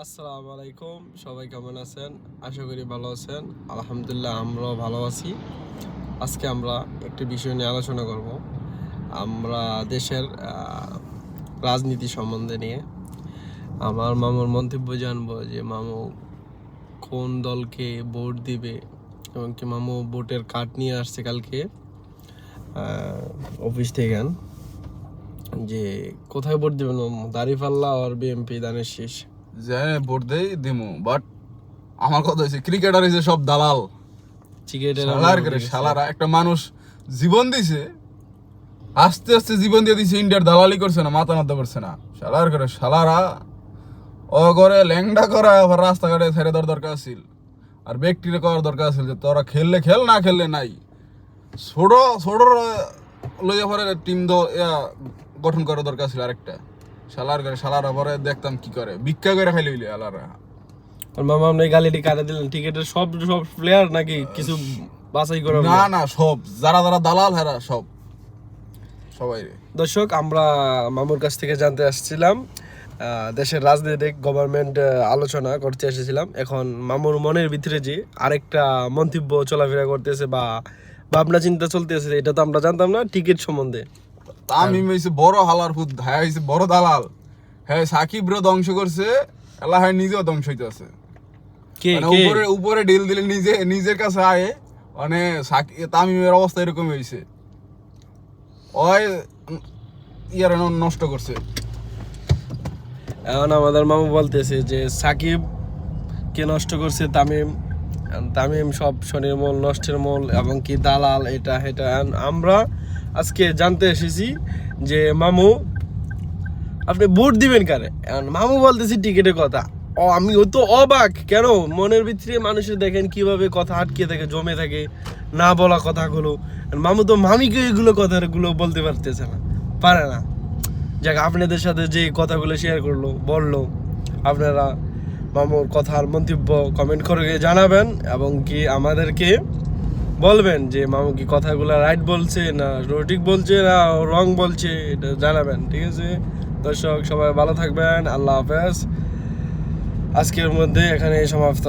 আসসালামু আলাইকুম, সবাই কেমন আছেন? আশা করি ভালো আছেন। আলহামদুলিল্লাহ, আমরাও ভালো আছি। আজকে আমরা একটি বিষয় নিয়ে আলোচনা করব। আমরা দেশের রাজনীতি সম্বন্ধে নিয়ে আমার মামুর মন্তব্য জানবো যে মামু কোন দলকে ভোট দিবে এবং কি মামু ভোটের কার্ড নিয়ে আসছে কালকে অফিস থেকে। যে কোথায় ভোট দিবেন মামু, দাঁড়িপাল্লা আর বিএমপি দানের শীষ? যে ভোট দেই দিমু, বাট আমার কথা হচ্ছে ক্রিকেটার হইছে সব দালাল। শালারা একটা মানুষ জীবন দিছে, আস্তে আস্তে জীবন দিয়ে দিছে, ইন্ডিয়ার দালালি করছে না, মাথা নাতে করছে না। শালারা ও করে ল্যাংডা করা আবার রাস্তাঘাটে ছেড়ে দেওয়ার দরকার ছিল, আর ব্যক্তিরে করার দরকার ছিল যে তোরা খেললে খেল, না খেললে নাই। ছোট ছোট লইয়া পরে টিম গঠন করার দরকার ছিল আরেকটা। শালারা পরে দেখতাম কি করে, ভিক্ষা করে খাইলে হইলে আলারা। আর মামা আপনি গালিটি কাটে দিলেন, টিকেটের সব প্লেয়ার নাকি কিছু বাছাই করা? না, সব যারা দালাল হেরা সবাই। দর্শক, আমরা মামুর কাছ থেকে জানতে আসছিলাম, দেশের রাজনৈতিক গভর্নমেন্ট আলোচনা করতে এসেছিলাম। এখন মামুর মনের ভিতরে যে আরেকটা মন্তব্য চলাফেরা করতেছে বা ভাবনা চিন্তা চলতেছে, এটা তো আমরা জানতাম না টিকিট সম্বন্ধে। তামিম হইছে বড় হালার ফুদ, হ্যাঁ হইছে বড় দালাল। হ্যাঁ সাকিব রে ধ্বংস করছে, আল্লাহ হ্যাঁ নিজেও ধ্বংস হইতেছে। উপরে ডিল দিলে নিজের কাছে আয়ে, মানে তামিমের অবস্থা এরকম হয়েছে, ওই ইয়ার নষ্ট করছে। এখন আমাদের মামু বলতেছে যে সাকিব কে নষ্ট করছে তামিম, তামিম সব শনির মূল, নষ্টের মূল এবং কি দালাল, এটা এটা। আমরা আজকে জানতে এসেছি যে মামু আপনি ভোট দিবেন কারে। মামু বলতেছি টিকিটের কথা। আমি তো অবাক, কেন মনের ভিতরে মানুষের দেখেন কিভাবে কথা আটকে থাকে, জমে থাকে না বলা কথাগুলো। মামু তো মামিকে এগুলো কথাগুলো বলতে পারতেছে না, পারে না। যাক, আপনাদের সাথে যে কথাগুলো শেয়ার বললো, আপনারা মামুর কথার মন্তব্য কমেন্ট করে জানাবেন এবং কি আমাদেরকে বলবেন যে মামু কি কথাগুলো রাইট বলছে না সঠিক বলছে না রং বলছে, এটা জানাবেন। ঠিক আছে দর্শক, সবাই ভালো থাকবেন। আল্লাহ হাফেজ। আজকের মধ্যে এখানে সমাপ্ত।